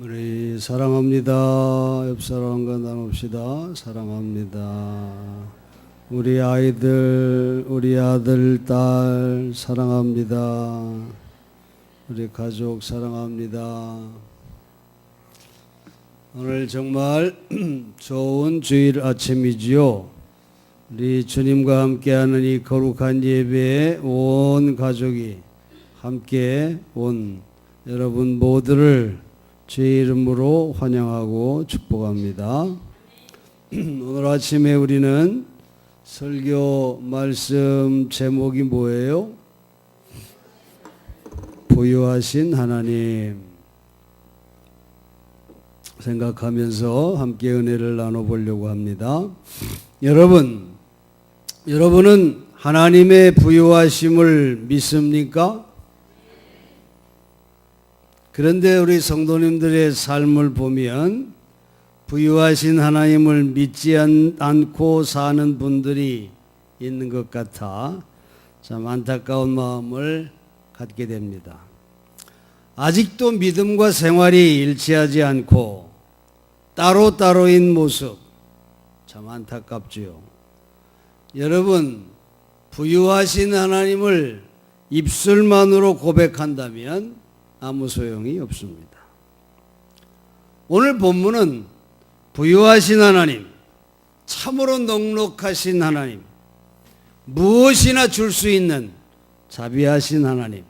우리 사랑합니다. 옆 사람과 나눕시다. 사랑합니다. 우리 아이들, 우리 아들, 딸 사랑합니다. 우리 가족 사랑합니다. 오늘 정말 좋은 주일 아침이지요. 우리 주님과 함께하는 이 거룩한 예배에 온 가족이 함께 온 여러분 모두를 주의 이름으로 환영하고 축복합니다. 오늘 아침에 우리는 설교 말씀 제목이 뭐예요? 부유하신 하나님 생각하면서 함께 은혜를 나눠보려고 합니다. 여러분은 하나님의 부유하심을 믿습니까? 그런데 우리 성도님들의 삶을 보면 부유하신 하나님을 믿지 않고 사는 분들이 있는 것 같아 참 안타까운 마음을 갖게 됩니다. 아직도 믿음과 생활이 일치하지 않고 따로따로인 모습 참 안타깝지요. 여러분, 부유하신 하나님을 입술만으로 고백한다면 아무 소용이 없습니다. 오늘 본문은 부유하신 하나님, 참으로 넉넉하신 하나님, 무엇이나 줄 수 있는 자비하신 하나님,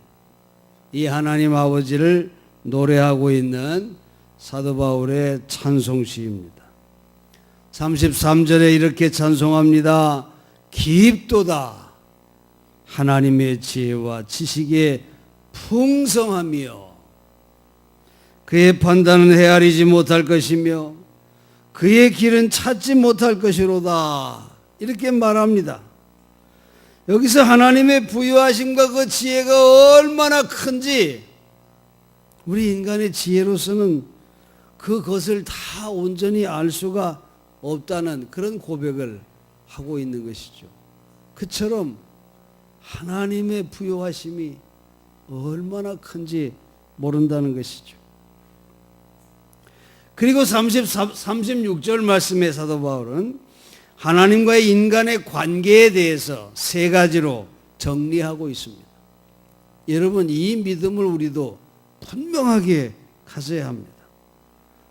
이 하나님 아버지를 노래하고 있는 사도 바울의 찬송시입니다. 33절에 이렇게 찬송합니다. 깊도다 하나님의 지혜와 지식의 풍성하며 그의 판단은 헤아리지 못할 것이며 그의 길은 찾지 못할 것이로다. 이렇게 말합니다. 여기서 하나님의 부유하심과 그 지혜가 얼마나 큰지 우리 인간의 지혜로서는 그것을 다 온전히 알 수가 없다는 그런 고백을 하고 있는 것이죠. 그처럼 하나님의 부유하심이 얼마나 큰지 모른다는 것이죠. 그리고 36절 말씀의 사도 바울은 하나님과의 인간의 관계에 대해서 세 가지로 정리하고 있습니다. 여러분, 이 믿음을 우리도 분명하게 가져야 합니다.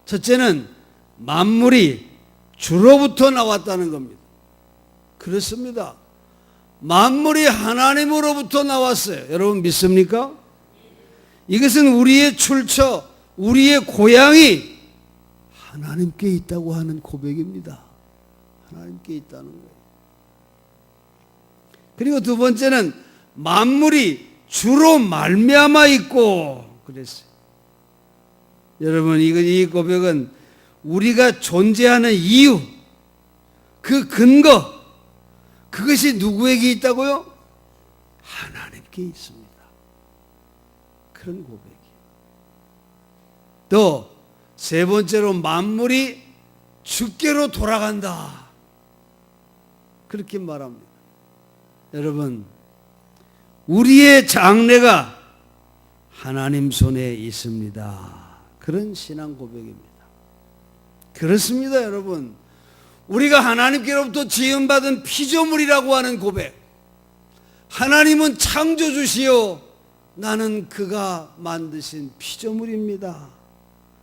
첫째는 만물이 주로부터 나왔다는 겁니다. 그렇습니다. 만물이 하나님으로부터 나왔어요. 여러분 믿습니까? 이것은 우리의 출처, 우리의 고향이 하나님께 있다고 하는 고백입니다. 하나님께 있다는 거예요. 그리고 두 번째는 만물이 주로 말미암아 있고 그랬어요. 여러분, 이 고백은 우리가 존재하는 이유, 그 근거, 그것이 누구에게 있다고요? 하나님께 있습니다. 그런 고백이에요. 또 세 번째로 만물이 주께로 돌아간다. 그렇게 말합니다. 여러분, 우리의 장래가 하나님 손에 있습니다. 그런 신앙 고백입니다. 그렇습니다, 여러분. 우리가 하나님께로부터 지음받은 피조물이라고 하는 고백. 하나님은 창조주시요 나는 그가 만드신 피조물입니다.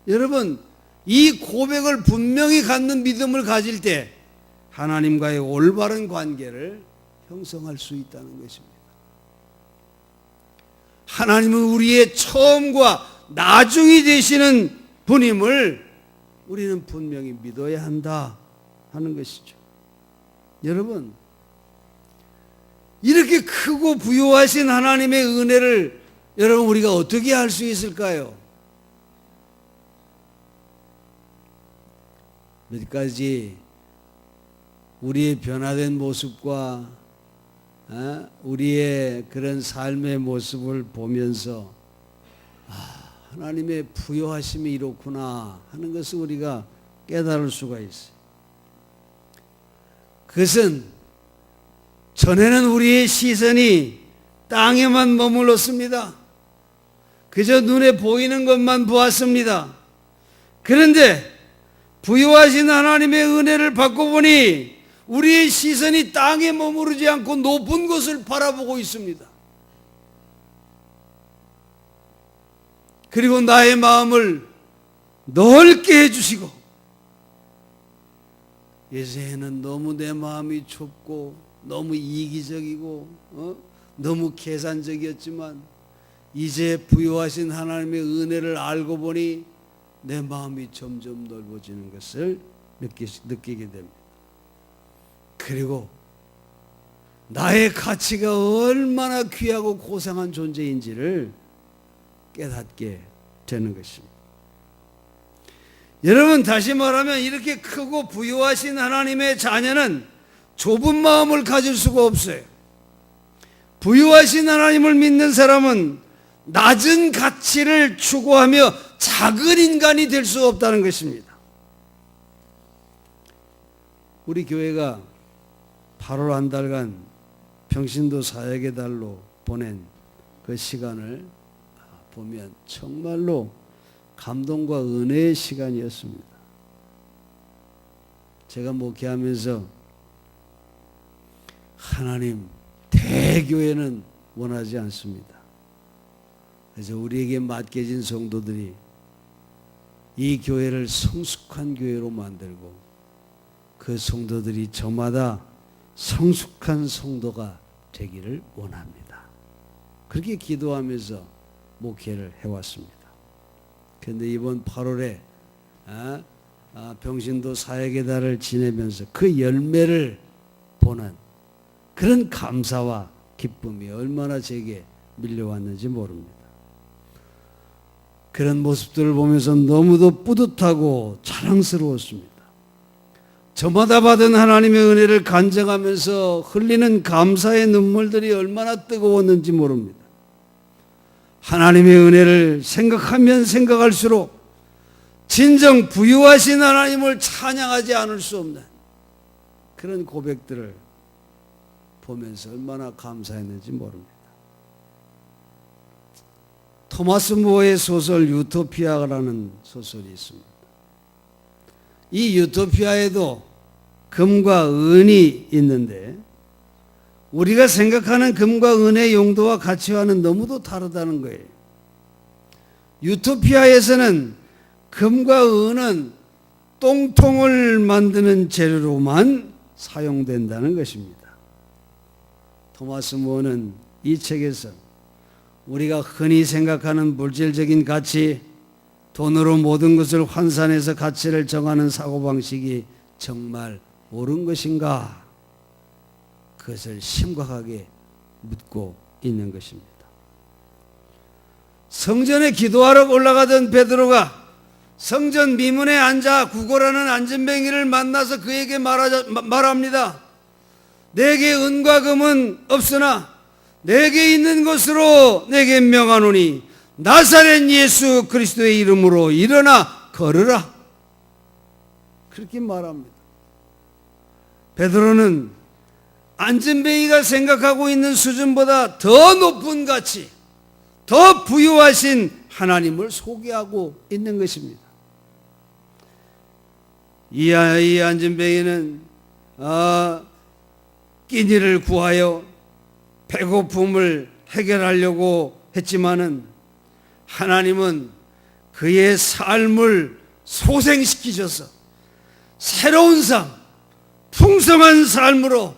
여러분, 이 고백을 분명히 갖는 믿음을 가질 때 하나님과의 올바른 관계를 형성할 수 있다는 것입니다. 하나님은 우리의 처음과 나중이 되시는 분임을 우리는 분명히 믿어야 한다 하는 것이죠. 여러분, 이렇게 크고 부유하신 하나님의 은혜를 여러분 우리가 어떻게 할 수 있을까요? 몇 가지 우리의 변화된 모습과 우리의 그런 삶의 모습을 보면서 하나님의 부유하심이 이렇구나 하는 것을 우리가 깨달을 수가 있어요. 그것은 전에는 우리의 시선이 땅에만 머물렀습니다. 그저 눈에 보이는 것만 보았습니다. 그런데 부유하신 하나님의 은혜를 받고 보니 우리의 시선이 땅에 머무르지 않고 높은 곳을 바라보고 있습니다. 그리고 나의 마음을 넓게 해주시고, 예전에는 너무 내 마음이 좁고 너무 이기적이고 너무 계산적이었지만 이제 부유하신 하나님의 은혜를 알고 보니 내 마음이 점점 넓어지는 것을 느끼게 됩니다. 그리고 나의 가치가 얼마나 귀하고 고상한 존재인지를 깨닫게 되는 것입니다. 여러분, 다시 말하면 이렇게 크고 부유하신 하나님의 자녀는 좁은 마음을 가질 수가 없어요. 부유하신 하나님을 믿는 사람은 낮은 가치를 추구하며 작은 인간이 될 수 없다는 것입니다. 우리 교회가 8월 한 달간 평신도 사역의 달로 보낸 그 시간을 보면 정말로 감동과 은혜의 시간이었습니다. 제가 목회하면서 하나님, 대교회는 원하지 않습니다. 그래서 우리에게 맡겨진 성도들이 이 교회를 성숙한 교회로 만들고 그 성도들이 저마다 성숙한 성도가 되기를 원합니다. 그렇게 기도하면서 목회를 해왔습니다. 그런데 이번 8월에 병신도 사역의 달을 지내면서 그 열매를 보는 그런 감사와 기쁨이 얼마나 제게 밀려왔는지 모릅니다. 그런 모습들을 보면서 너무도 뿌듯하고 자랑스러웠습니다. 저마다 받은 하나님의 은혜를 간증하면서 흘리는 감사의 눈물들이 얼마나 뜨거웠는지 모릅니다. 하나님의 은혜를 생각하면 생각할수록 진정 부유하신 하나님을 찬양하지 않을 수 없는 그런 고백들을 보면서 얼마나 감사했는지 모릅니다. 토마스 모어의 소설 유토피아라는 소설이 있습니다. 이 유토피아에도 금과 은이 있는데 우리가 생각하는 금과 은의 용도와 가치와는 너무도 다르다는 거예요. 유토피아에서는 금과 은은 똥통을 만드는 재료로만 사용된다는 것입니다. 토마스 모어는 이 책에서 우리가 흔히 생각하는 물질적인 가치, 돈으로 모든 것을 환산해서 가치를 정하는 사고방식이 정말 옳은 것인가? 그것을 심각하게 묻고 있는 것입니다. 성전에 기도하러 올라가던 베드로가 성전 미문에 앉아 구걸하는 안전뱅이를 만나서 그에게 말합니다. 내게 은과 금은 없으나 내게 있는 것으로 내게 명하노니 나사렛 예수 그리스도의 이름으로 일어나 걸으라. 그렇게 말합니다. 베드로는 안전뱅이가 생각하고 있는 수준보다 더 높은 가치, 더 부유하신 하나님을 소개하고 있는 것입니다. 이 안전뱅이는 끼니를 구하여 배고픔을 해결하려고 했지만은 하나님은 그의 삶을 소생시키셔서 새로운 삶, 풍성한 삶으로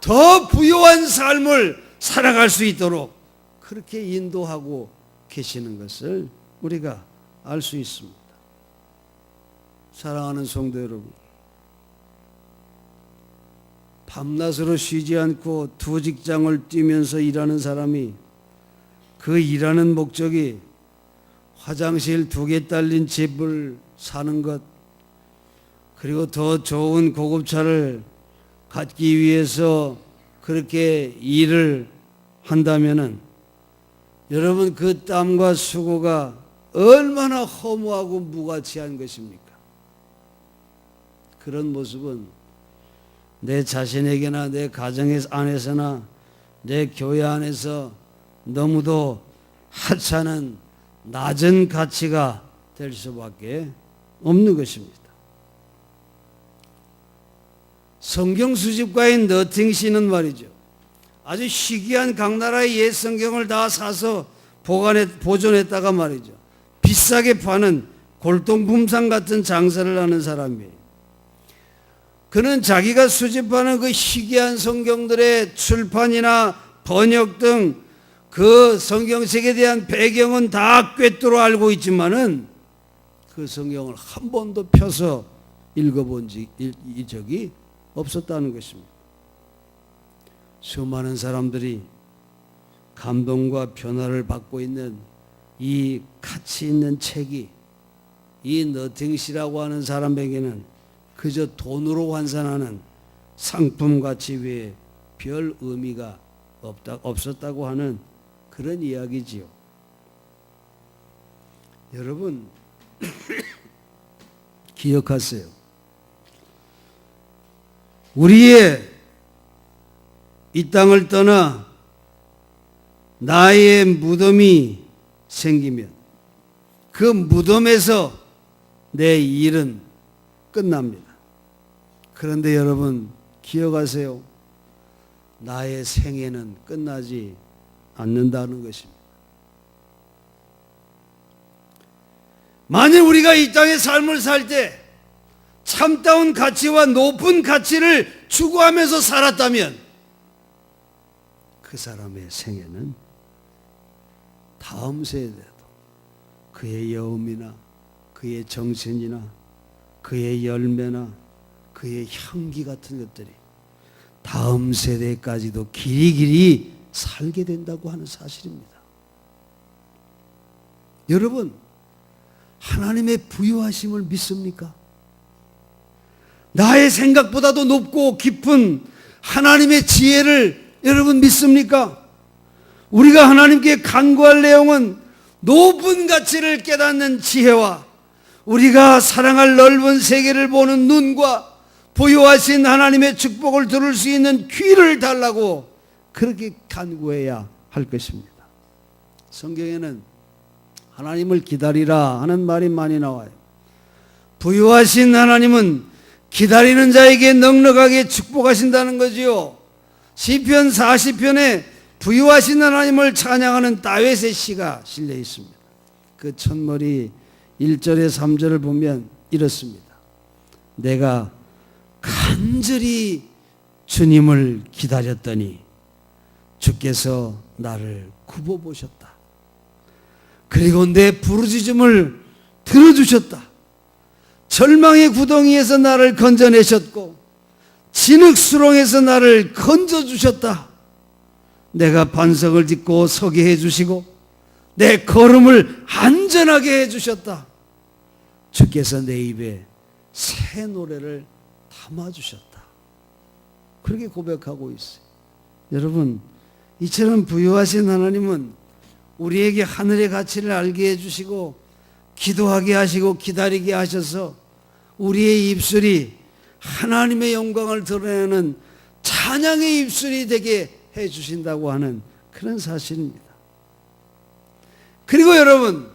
더 부유한 삶을 살아갈 수 있도록 그렇게 인도하고 계시는 것을 우리가 알 수 있습니다. 사랑하는 성도 여러분, 밤낮으로 쉬지 않고 두 직장을 뛰면서 일하는 사람이 그 일하는 목적이 화장실 2개 딸린 집을 사는 것, 그리고 더 좋은 고급차를 갖기 위해서 그렇게 일을 한다면은 여러분, 그 땀과 수고가 얼마나 허무하고 무가치한 것입니까? 그런 모습은 내 자신에게나 내 가정 안에서나 내 교회 안에서 너무도 하찮은 낮은 가치가 될 수밖에 없는 것입니다. 성경 수집가인 너팅시는 말이죠, 아주 희귀한 각 나라의 옛 성경을 다 사서 보존했다가 말이죠, 비싸게 파는 골동품상 같은 장사를 하는 사람이에요. 그는 자기가 수집하는 그 희귀한 성경들의 출판이나 번역 등 그 성경책에 대한 배경은 다 꿰뚫어 알고 있지만은 그 성경을 한 번도 펴서 읽어본 적이 없었다는 것입니다. 수많은 사람들이 감동과 변화를 받고 있는 이 가치 있는 책이 이 너팅시라고 하는 사람에게는 그저 돈으로 환산하는 상품 가치 외에 별 의미가 없었다고 하는 그런 이야기지요. 여러분 기억하세요. 우리의 이 땅을 떠나 나의 무덤이 생기면 그 무덤에서 내 일은 끝납니다. 그런데 여러분 기억하세요. 나의 생애는 끝나지 않는다는 것입니다. 만일 우리가 이 땅의 삶을 살 때 참다운 가치와 높은 가치를 추구하면서 살았다면 그 사람의 생애는 다음 세대도 그의 여음이나 그의 정신이나 그의 열매나 그의 향기 같은 것들이 다음 세대까지도 길이길이 살게 된다고 하는 사실입니다. 여러분, 하나님의 부유하심을 믿습니까? 나의 생각보다도 높고 깊은 하나님의 지혜를 여러분 믿습니까? 우리가 하나님께 간구할 내용은 높은 가치를 깨닫는 지혜와 우리가 사랑할 넓은 세계를 보는 눈과 부유하신 하나님의 축복을 들을 수 있는 귀를 달라고 그렇게 간구해야 할 것입니다. 성경에는 하나님을 기다리라 하는 말이 많이 나와요. 부유하신 하나님은 기다리는 자에게 넉넉하게 축복하신다는 거지요. 시편 40편에 부유하신 하나님을 찬양하는 다윗의 시가 실려 있습니다. 그 첫머리 1절에 3절을 보면 이렇습니다. 내가 간절히 주님을 기다렸더니 주께서 나를 굽어보셨다. 그리고 내 부르짖음을 들어주셨다. 절망의 구덩이에서 나를 건져내셨고 진흙수렁에서 나를 건져주셨다. 내가 반석을 짓고 서게 해주시고 내 걸음을 안전하게 해주셨다. 주께서 내 입에 새 노래를 담아주셨다. 그렇게 고백하고 있어요. 여러분, 이처럼 부유하신 하나님은 우리에게 하늘의 가치를 알게 해주시고 기도하게 하시고 기다리게 하셔서 우리의 입술이 하나님의 영광을 드러내는 찬양의 입술이 되게 해주신다고 하는 그런 사실입니다. 그리고 여러분,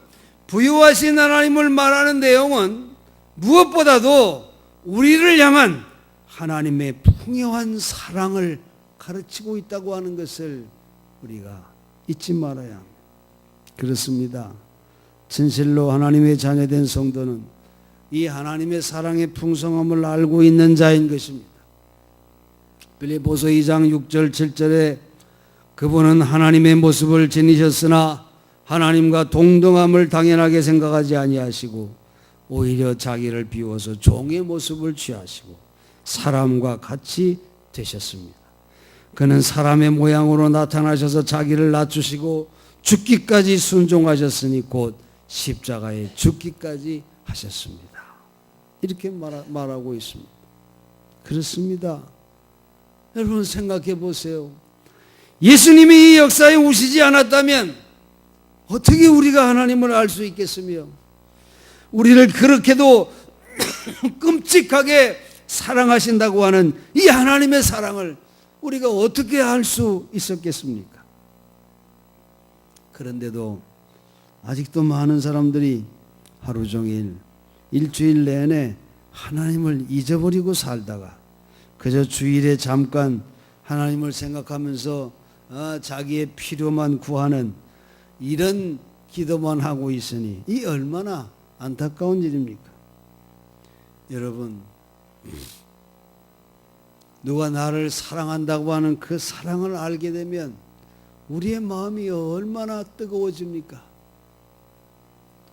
부유하신 하나님을 말하는 내용은 무엇보다도 우리를 향한 하나님의 풍요한 사랑을 가르치고 있다고 하는 것을 우리가 잊지 말아야 합니다. 그렇습니다. 진실로 하나님의 자녀된 성도는 이 하나님의 사랑의 풍성함을 알고 있는 자인 것입니다. 빌립보서 2장 6절 7절에 그분은 하나님의 모습을 지니셨으나 하나님과 동등함을 당연하게 생각하지 아니하시고 오히려 자기를 비워서 종의 모습을 취하시고 사람과 같이 되셨습니다. 그는 사람의 모양으로 나타나셔서 자기를 낮추시고 죽기까지 순종하셨으니 곧 십자가에 죽기까지 하셨습니다. 이렇게 말하고 있습니다. 그렇습니다. 여러분 생각해 보세요. 예수님이 이 역사에 오시지 않았다면 어떻게 우리가 하나님을 알 수 있겠으며 우리를 그렇게도 끔찍하게 사랑하신다고 하는 이 하나님의 사랑을 우리가 어떻게 알 수 있었겠습니까? 그런데도 아직도 많은 사람들이 하루 종일 일주일 내내 하나님을 잊어버리고 살다가 그저 주일에 잠깐 하나님을 생각하면서 자기의 필요만 구하는 이런 기도만 하고 있으니 이 얼마나 안타까운 일입니까? 여러분, 누가 나를 사랑한다고 하는 그 사랑을 알게 되면 우리의 마음이 얼마나 뜨거워집니까?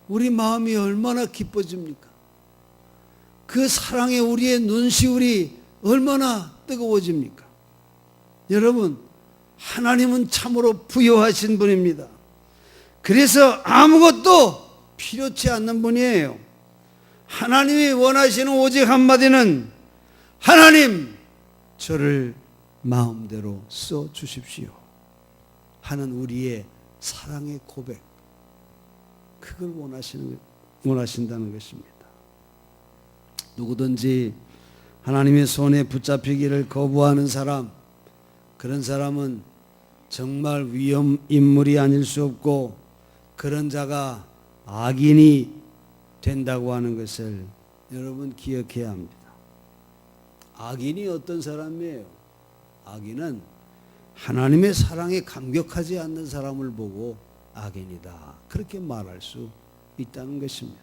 우리 마음이 얼마나 기뻐집니까? 그 사랑에 우리의 눈시울이 얼마나 뜨거워집니까? 여러분, 하나님은 참으로 부유하신 분입니다. 그래서 아무것도 필요치 않는 분이에요. 하나님이 원하시는 오직 한마디는 하나님, 저를 마음대로 써 주십시오 하는 우리의 사랑의 고백, 그걸 원하신다는 것입니다. 누구든지 하나님의 손에 붙잡히기를 거부하는 사람, 그런 사람은 정말 위험 인물이 아닐 수 없고 그런 자가 악인이 된다고 하는 것을 여러분 기억해야 합니다. 악인이 어떤 사람이에요? 악인은 하나님의 사랑에 감격하지 않는 사람을 보고 악인이다, 그렇게 말할 수 있다는 것입니다.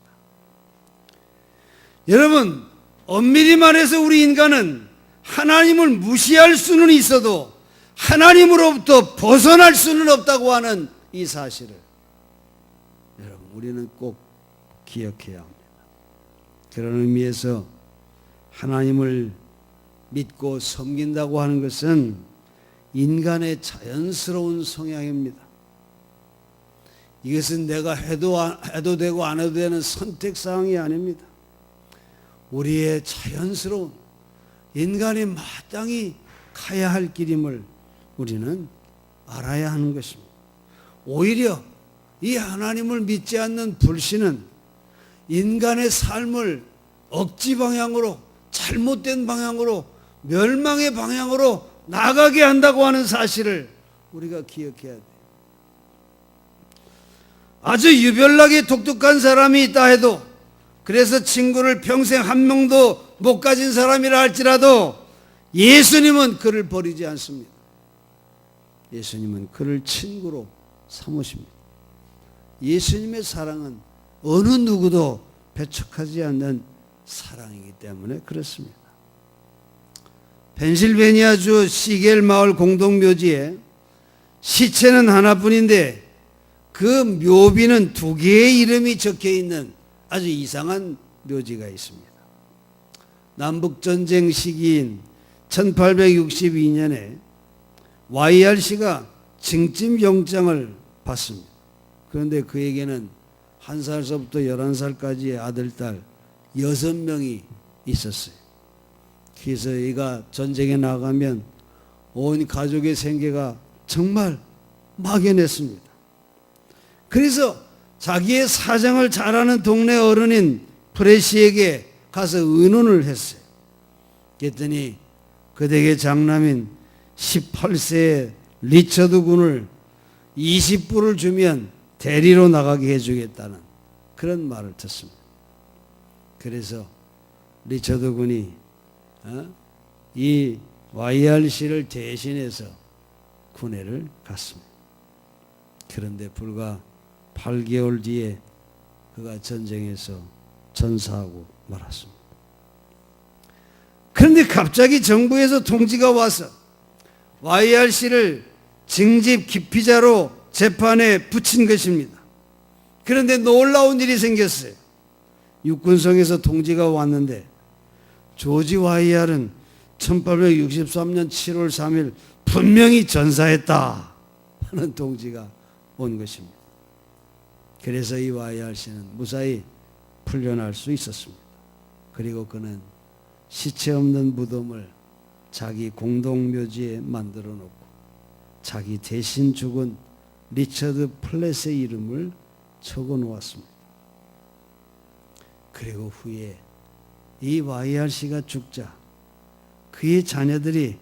여러분, 엄밀히 말해서 우리 인간은 하나님을 무시할 수는 있어도 하나님으로부터 벗어날 수는 없다고 하는 이 사실을 여러분, 우리는 꼭 기억해야 합니다. 그런 의미에서 하나님을 믿고 섬긴다고 하는 것은 인간의 자연스러운 성향입니다. 이것은 내가 해도 되고 안 해도 되는 선택사항이 아닙니다. 우리의 자연스러운 인간이 마땅히 가야 할 길임을 우리는 알아야 하는 것입니다. 오히려 이 하나님을 믿지 않는 불신은 인간의 삶을 억지 방향으로, 잘못된 방향으로, 멸망의 방향으로 나가게 한다고 하는 사실을 우리가 기억해야 돼요. 아주 유별나게 독특한 사람이 있다 해도, 그래서 친구를 평생 한 명도 못 가진 사람이라 할지라도 예수님은 그를 버리지 않습니다. 예수님은 그를 친구로 삼으십니다. 예수님의 사랑은 어느 누구도 배척하지 않는 사랑이기 때문에 그렇습니다. 펜실베니아주 시겔 마을 공동묘지에 시체는 하나뿐인데 그 묘비는 2개의 이름이 적혀있는 아주 이상한 묘지가 있습니다. 남북전쟁 시기인 1862년에 YRC가 징집영장을 받습니다. 그런데 그에게는 1살서부터 11살까지의 아들, 딸 6명이 있었어요. 그래서 얘가 전쟁에 나가면 온 가족의 생계가 정말 막연했습니다. 그래서 자기의 사정을 잘 아는 동네 어른인 프레시에게 가서 의논을 했어요. 그랬더니 그 댁의 장남인 18세의 리처드 군을 20불을 주면 대리로 나가게 해주겠다는 그런 말을 듣습니다. 그래서 리처드 군이 이 YRC를 대신해서 군회를 갔습니다. 그런데 불과 8개월 뒤에 그가 전쟁에서 전사하고 말았습니다. 그런데 갑자기 정부에서 통지가 와서 YRC를 징집 기피자로 재판에 붙인 것입니다. 그런데 놀라운 일이 생겼어요. 육군성에서 통지가 왔는데 조지 YR은 1863년 7월 3일 분명히 전사했다 하는 통지가 온 것입니다. 그래서 이 YRC는 무사히 풀려날 수 있었습니다. 그리고 그는 시체 없는 무덤을 자기 공동묘지에 만들어 놓고 자기 대신 죽은 리처드 플랫의 이름을 적어 놓았습니다. 그리고 후에 이 YRC가 죽자 그의 자녀들이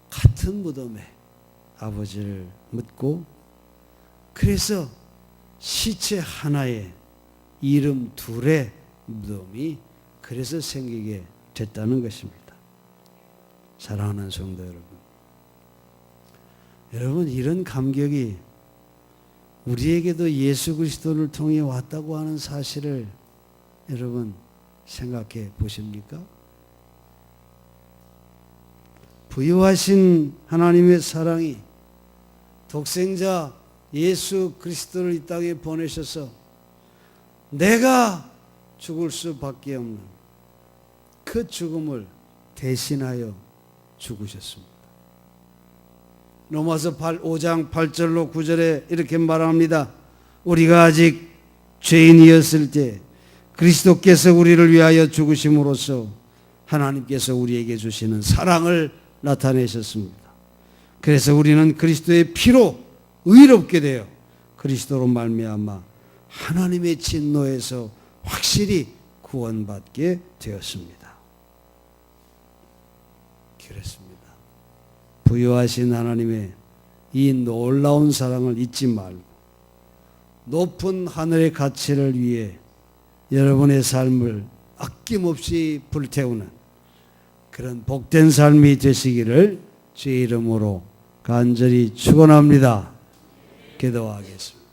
같은 무덤에 아버지를 묻고, 그래서 시체 하나에 이름 2에 무덤이 그래서 생기게 됐다는 것입니다. 사랑하는 성도 여러분, 여러분 이런 감격이 우리에게도 예수 그리스도를 통해 왔다고 하는 사실을 여러분 생각해 보십니까? 부유하신 하나님의 사랑이 독생자 예수 그리스도를 이 땅에 보내셔서 내가 죽을 수밖에 없는 그 죽음을 대신하여 죽으셨습니다. 로마서 5장 8절로 9절에 이렇게 말합니다. 우리가 아직 죄인이었을 때 그리스도께서 우리를 위하여 죽으심으로써 하나님께서 우리에게 주시는 사랑을 나타내셨습니다. 그래서 우리는 그리스도의 피로 의롭게 되어 그리스도로 말미암아 하나님의 진노에서 확실히 구원받게 되었습니다. 그렇습니다. 부유하신 하나님의 이 놀라운 사랑을 잊지 말고 높은 하늘의 가치를 위해 여러분의 삶을 아낌없이 불태우는 그런 복된 삶이 되시기를 주의 이름으로 간절히 축원합니다. 기도하겠습니다.